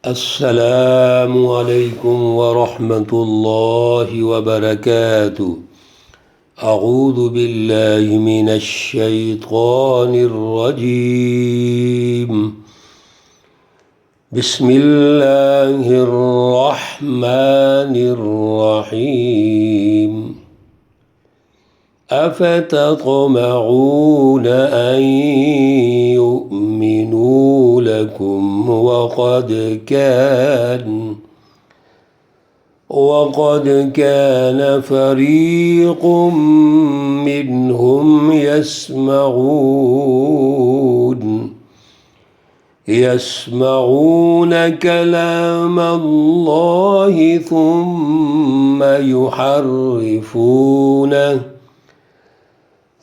السلام علیکم ورحمۃ اللہ وبرکاتہ۔ اعوذ باللہ من الشیطان الرجیم، بسم اللہ الرحمن الرحیم۔ افتطمعون ان يؤمنوا لكم وقد كان فريق منهم يسمعون كلام الله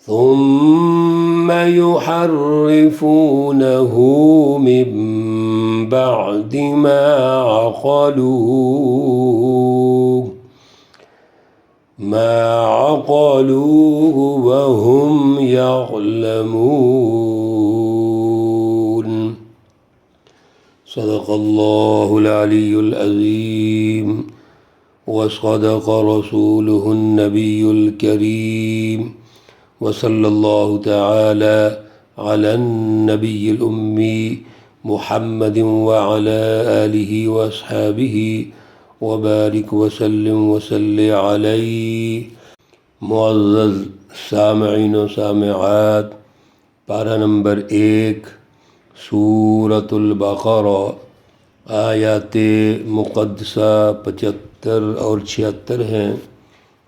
ثم يحرفونه من بعد ما عقلوه وهم يعلمون۔ صدق اللہ العلی العظیم وصدق رسوله النبی الکریم، وصلی اللہ تعالی علی النبی الامی محمد وعلی آلہ واصحابہ وبارک وسلم وصلی علیہ۔ معزز سامعین و سامعات، پارہ نمبر 1 سورۃ البقرہ، آیات مقدسہ 75 اور 76 ہیں۔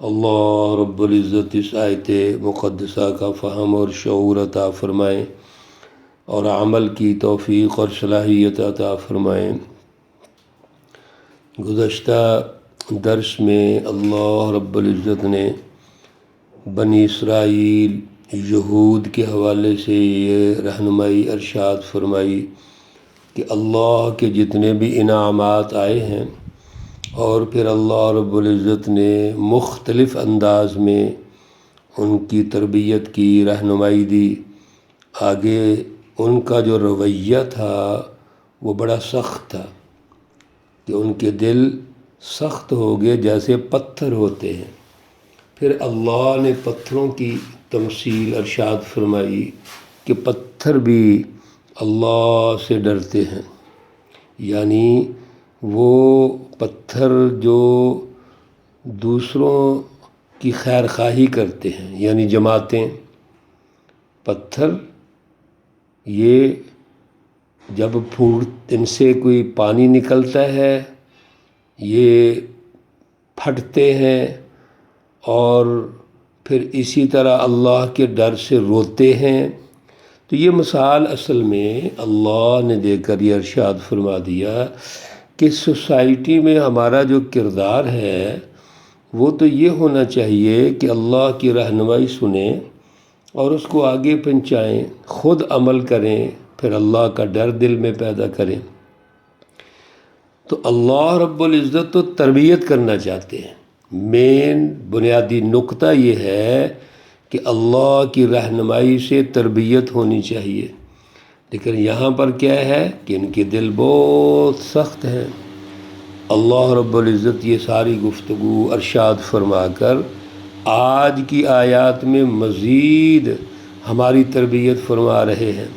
اللہ رب العزت اس آیت مقدسہ کا فہم اور شعور عطا فرمائیں اور عمل کی توفیق اور صلاحیت عطا فرمائیں۔ گزشتہ درس میں اللہ رب العزت نے بنی اسرائیل یہود کے حوالے سے یہ رہنمائی ارشاد فرمائی کہ اللہ کے جتنے بھی انعامات آئے ہیں، اور پھر اللہ رب العزت نے مختلف انداز میں ان کی تربیت کی، رہنمائی دی۔ آگے ان کا جو رویہ تھا وہ بڑا سخت تھا کہ ان کے دل سخت ہو گئے جیسے پتھر ہوتے ہیں۔ پھر اللہ نے پتھروں کی تمثیل ارشاد فرمائی کہ پتھر بھی اللہ سے ڈرتے ہیں، یعنی وہ پتھر جو دوسروں کی خیر خواہی کرتے ہیں، یعنی جماعتیں، پتھر یہ جب ان سے کوئی پانی نکلتا ہے یہ پھٹتے ہیں، اور پھر اسی طرح اللہ کے ڈر سے روتے ہیں۔ تو یہ مثال اصل میں اللہ نے دے کر یہ ارشاد فرما دیا کہ سوسائٹی میں ہمارا جو کردار ہے وہ تو یہ ہونا چاہیے کہ اللہ کی رہنمائی سنیں اور اس کو آگے پہنچائیں، خود عمل کریں، پھر اللہ کا ڈر دل میں پیدا کریں۔ تو اللہ رب العزت تو تربیت کرنا چاہتے ہیں۔ مین بنیادی نقطہ یہ ہے کہ اللہ کی رہنمائی سے تربیت ہونی چاہیے، لیکن یہاں پر کیا ہے کہ ان کے دل بہت سخت ہیں۔ اللہ رب العزت یہ ساری گفتگو ارشاد فرما کر آج کی آیات میں مزید ہماری تربیت فرما رہے ہیں،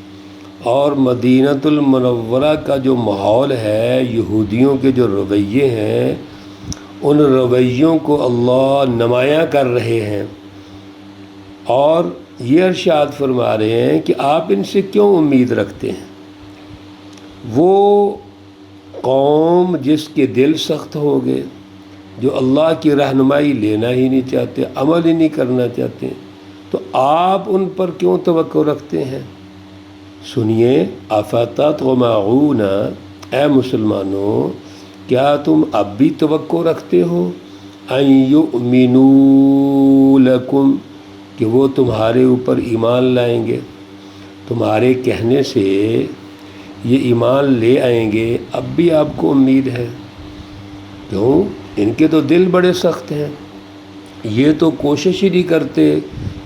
اور مدینۃ المنورہ کا جو ماحول ہے، یہودیوں کے جو رویے ہیں، ان رویوں کو اللہ نمایاں کر رہے ہیں، اور یہ ارشاد فرما رہے ہیں کہ آپ ان سے کیوں امید رکھتے ہیں؟ وہ قوم جس کے دل سخت ہو گئے، جو اللہ کی رہنمائی لینا ہی نہیں چاہتے، عمل ہی نہیں کرنا چاہتے، تو آپ ان پر کیوں توقع رکھتے ہیں؟ سنیے، افتطمعون، اے مسلمانوں، کیا تم اب بھی توقع رکھتے ہو ان یؤمنوا لکم، کہ وہ تمہارے اوپر ایمان لائیں گے؟ تمہارے کہنے سے یہ ایمان لے آئیں گے، اب بھی آپ کو امید ہے؟ کیوں؟ ان کے تو دل بڑے سخت ہیں، یہ تو کوشش ہی نہیں کرتے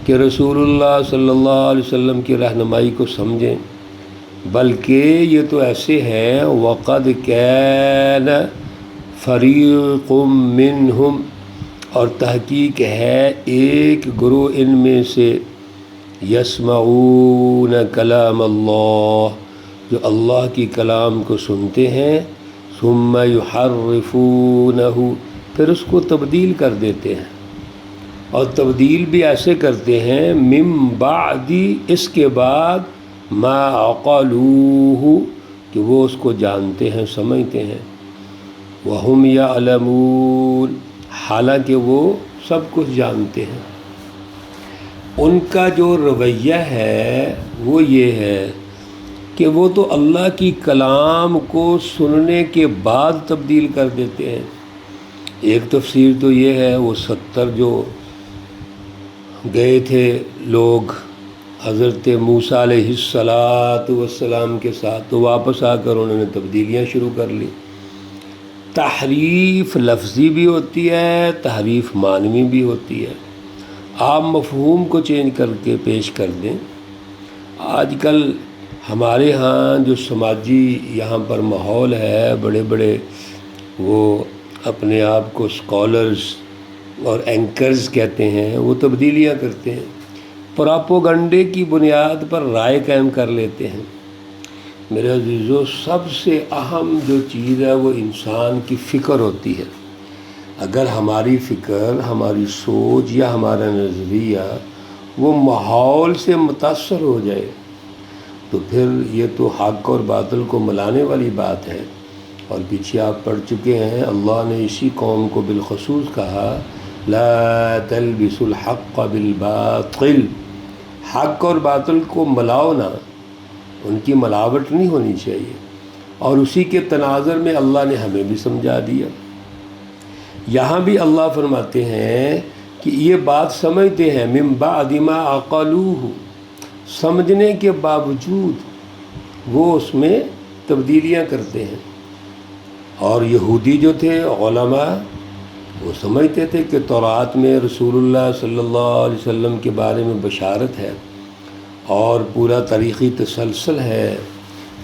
کہ رسول اللہ صلی اللہ علیہ وسلم کی رہنمائی کو سمجھیں، بلکہ یہ تو ایسے ہیں وقد کان فریق منہم، اور تحقیق ہے ایک گروہ ان میں سے یسمعون کلام اللہ، جو اللہ کی کلام کو سنتے ہیں، ثم یحرفونہ، پھر اس کو تبدیل کر دیتے ہیں، اور تبدیل بھی ایسے کرتے ہیں من بعد، اس کے بعد ما عقلوہ، کہ وہ اس کو جانتے ہیں، سمجھتے ہیں، وہم یعلمون، حالانکہ وہ سب کچھ جانتے ہیں۔ ان کا جو رویہ ہے وہ یہ ہے کہ وہ تو اللہ کی کلام کو سننے کے بعد تبدیل کر دیتے ہیں۔ ایک تفسیر تو یہ ہے، وہ 70 جو گئے تھے لوگ حضرت موسیٰ علیہ السلام کے ساتھ، تو واپس آ کر انہوں نے تبدیلیاں شروع کر لی۔ تحریف لفظی بھی ہوتی ہے، تحریف معنوی بھی ہوتی ہے۔ آپ مفہوم کو چینج کر کے پیش کر دیں۔ آج کل ہمارے ہاں جو سماجی یہاں پر ماحول ہے، بڑے بڑے وہ اپنے آپ کو اسکالرز اور اینکرز کہتے ہیں، وہ تبدیلیاں کرتے ہیں، پراپوگنڈے کی بنیاد پر رائے قائم کر لیتے ہیں۔ میرے عزیزو، سب سے اہم جو چیز ہے وہ انسان کی فکر ہوتی ہے۔ اگر ہماری فکر، ہماری سوچ یا ہمارا نظریہ وہ ماحول سے متاثر ہو جائے تو پھر یہ تو حق اور باطل کو ملانے والی بات ہے۔ اور پیچھے آپ پڑھ چکے ہیں، اللہ نے اسی قوم کو بالخصوص کہا لا تلبسوا الحق بالباطل، حق اور باطل کو ملاؤ نہ، ان کی ملاوٹ نہیں ہونی چاہیے۔ اور اسی کے تناظر میں اللہ نے ہمیں بھی سمجھا دیا۔ یہاں بھی اللہ فرماتے ہیں کہ یہ بات سمجھتے ہیں من بعد ما عقلوہ، سمجھنے کے باوجود وہ اس میں تبدیلیاں کرتے ہیں۔ اور یہودی جو تھے علماء، وہ سمجھتے تھے کہ تورات میں رسول اللہ صلی اللہ علیہ وسلم کے بارے میں بشارت ہے اور پورا تاریخی تسلسل ہے،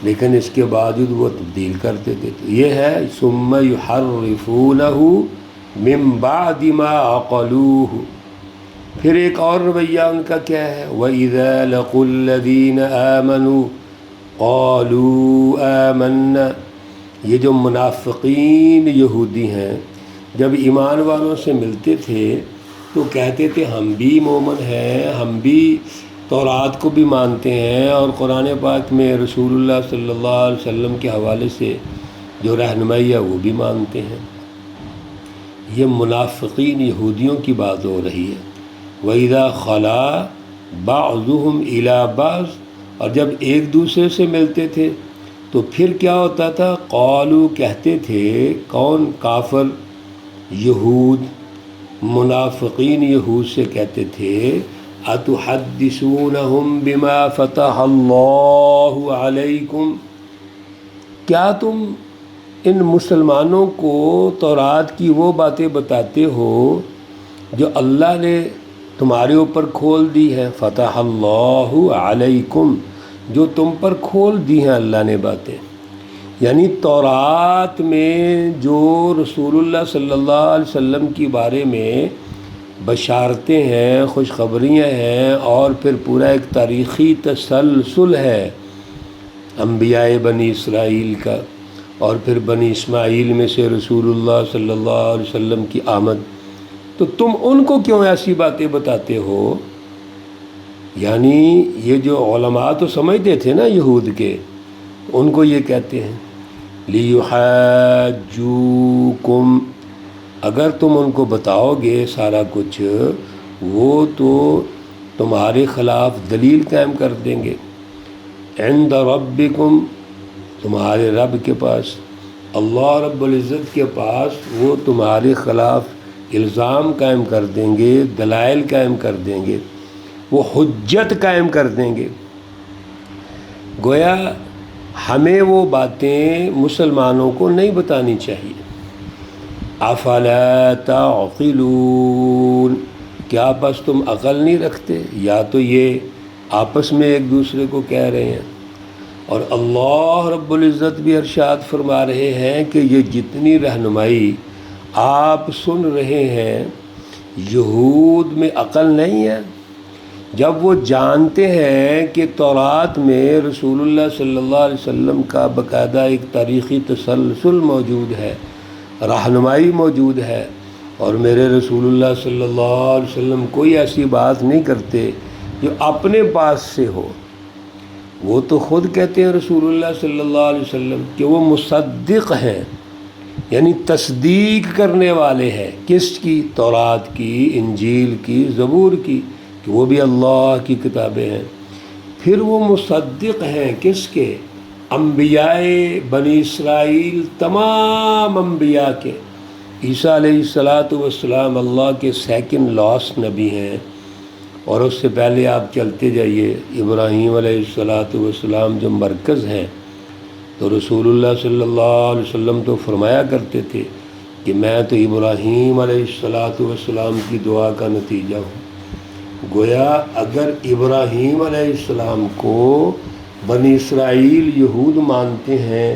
لیکن اس کے باوجود وہ تبدیل کرتے تھے۔ تو یہ ہے ثم یحرفونہ من بعد ما عقلوہ۔ پھر ایک اور رویہ ان کا کیا ہے، وَإِذَا لَقُوا الَّذِينَ آمَنُوا قَالُوا آمَنَّا، یہ جو منافقین یہودی ہیں، جب ایمان والوں سے ملتے تھے تو کہتے تھے ہم بھی مومن ہیں، ہم بھی تورات کو بھی مانتے ہیں، اور قرآن پاک میں رسول اللہ صلی اللہ علیہ وسلم کے حوالے سے جو رہنمائی ہے وہ بھی مانتے ہیں۔ یہ منافقین یہودیوں کی بات ہو رہی ہے۔ وَإِذَا خَلَا بَعْضُهُمْ إِلَى بَعْضٍ، اور جب ایک دوسرے سے ملتے تھے تو پھر کیا ہوتا تھا، قالو، کہتے تھے، کون؟ کافر یہود، منافقین یہود سے کہتے تھے أَتُحَدِّثُونَهُمْ بِمَا فَتَحَ اللَّهُ عَلَيْكُمْ، کیا تم ان مسلمانوں کو تورات کی وہ باتیں بتاتے ہو جو اللہ نے تمہارے اوپر کھول دی ہے، فتح اللہ علیکم، جو تم پر کھول دی ہیں اللہ نے باتیں۔ یعنی تورات میں جو رسول اللہ صلی اللہ علیہ وسلم کے بارے میں بشارتیں ہیں، خوشخبریاں ہیں، اور پھر پورا ایک تاریخی تسلسل ہے انبیاء بنی اسرائیل کا، اور پھر بنی اسماعیل میں سے رسول اللہ صلی اللہ علیہ وسلم کی آمد، تو تم ان کو کیوں ایسی باتیں بتاتے ہو؟ یعنی یہ جو علماء تو سمجھتے تھے نا یہود کے، ان کو یہ کہتے ہیں لِيُحَاجُّوكُمْ، اگر تم ان کو بتاؤ گے سارا کچھ، وہ تو تمہارے خلاف دلیل قائم کر دیں گے، عند ربکم، تمہارے رب کے پاس، اللہ رب العزت کے پاس، وہ تمہارے خلاف الزام قائم کر دیں گے، دلائل قائم کر دیں گے، وہ حجت قائم کر دیں گے۔ گویا ہمیں وہ باتیں مسلمانوں کو نہیں بتانی چاہیے۔ افلا تعقلون، کیا بس تم عقل نہیں رکھتے؟ یا تو یہ آپس میں ایک دوسرے کو کہہ رہے ہیں، اور اللہ رب العزت بھی ارشاد فرما رہے ہیں کہ یہ جتنی رہنمائی آپ سن رہے ہیں، یہود میں عقل نہیں ہے؟ جب وہ جانتے ہیں کہ تورات میں رسول اللہ صلی اللہ علیہ وسلم کا باقاعدہ ایک تاریخی تسلسل موجود ہے، رہنمائی موجود ہے، اور میرے رسول اللہ صلی اللہ علیہ وسلم کوئی ایسی بات نہیں کرتے جو اپنے پاس سے ہو۔ وہ تو خود کہتے ہیں رسول اللہ صلی اللہ علیہ وسلم کہ وہ مصدق ہیں، یعنی تصدیق کرنے والے ہیں، کس کی؟ تورات کی، انجیل کی، زبور کی، کہ وہ بھی اللہ کی کتابیں ہیں۔ پھر وہ مصدق ہیں کس کے؟ انبیاء بنی اسرائیل، تمام انبیاء کے۔ عیسیٰ علیہ السلام اللہ کے سیکنڈ لاسٹ نبی ہیں، اور اس سے پہلے آپ چلتے جائیے، ابراہیم علیہ السلام جو مرکز ہیں، تو رسول اللہ صلی اللہ علیہ وسلم تو فرمایا کرتے تھے کہ میں تو ابراہیم علیہ السلام کی دعا کا نتیجہ ہوں۔ گویا اگر ابراہیم علیہ السلام کو بنی اسرائیل یہود مانتے ہیں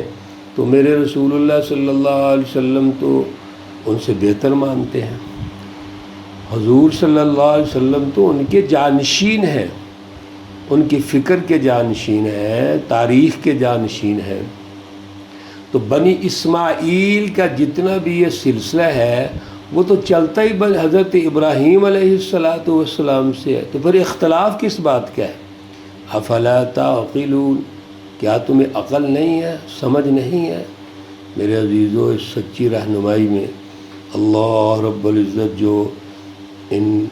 تو میرے رسول اللہ صلی اللہ علیہ وسلم تو ان سے بہتر مانتے ہیں۔ حضور صلی اللہ علیہ وسلم تو ان کے جانشین ہیں، ان کی فکر کے جانشین ہیں، تاریخ کے جانشین ہیں۔ تو بنی اسماعیل کا جتنا بھی یہ سلسلہ ہے وہ تو چلتا ہی حضرت ابراہیم علیہ السلام سے ہے، تو پھر اختلاف کس بات کا ہے؟ افلا تعقلون، کیا تمہیں عقل نہیں ہے، سمجھ نہیں ہے؟ میرے عزیزو، اس سچی رہنمائی میں اللہ رب العزت جو ان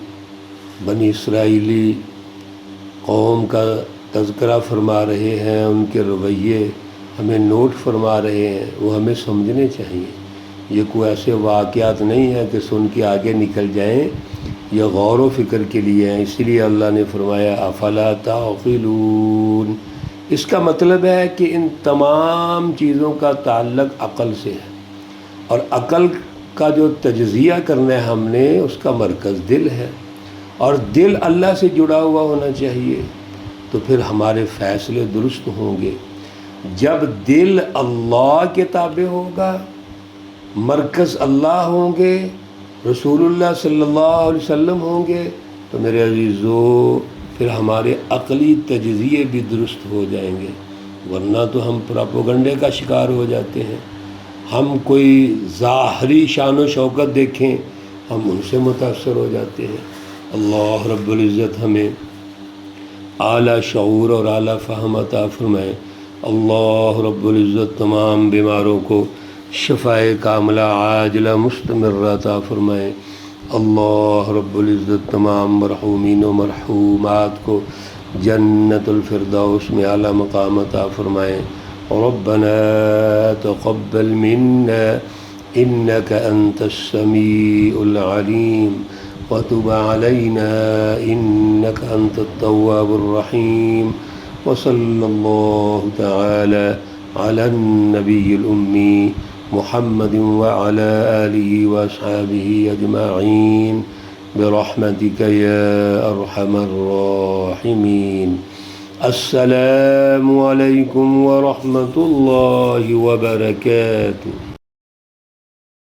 بنی اسرائیلی قوم کا تذکرہ فرما رہے ہیں، ان کے رویے ہمیں نوٹ فرما رہے ہیں، وہ ہمیں سمجھنے چاہیے۔ یہ کوئی ایسے واقعات نہیں ہیں کہ سن کے آگے نکل جائیں، یہ غور و فکر کے لیے ہیں۔ اسی لیے اللہ نے فرمایا افلا تعقلون۔ اس کا مطلب ہے کہ ان تمام چیزوں کا تعلق عقل سے ہے، اور عقل کا جو تجزیہ کرنا ہے ہم نے، اس کا مرکز دل ہے، اور دل اللہ سے جڑا ہوا ہونا چاہیے، تو پھر ہمارے فیصلے درست ہوں گے۔ جب دل اللہ کے تابع ہوگا، مرکز اللہ ہوں گے، رسول اللہ صلی اللہ علیہ وسلم ہوں گے، تو میرے عزیزو پھر ہمارے عقلی تجزیے بھی درست ہو جائیں گے، ورنہ تو ہم پراپوگنڈے کا شکار ہو جاتے ہیں۔ ہم کوئی ظاہری شان و شوکت دیکھیں، ہم ان سے متاثر ہو جاتے ہیں۔ اللہ رب العزت ہمیں اعلیٰ شعور اور اعلیٰ فہم عطا فرمائے۔ اللہ رب العزت تمام بیماروں کو شفائے کاملہ عاجلہ مستمرہ عطا فرمائے۔ اللہ رب العزت تمام مرحومین و مرحومات کو جنت الفردوس میں اعلیٰ مقام عطا فرمائے۔ ربنا تقبل منا انك انت السميع العليم وتب علينا انك انت التواب الرحيم، وصلى الله تعالى على النبي الأمي محمد وعلى آله وأصحابه أجمعين برحمتك يا أرحم الراحمين۔ السلام عليكم ورحمة الله وبركاته۔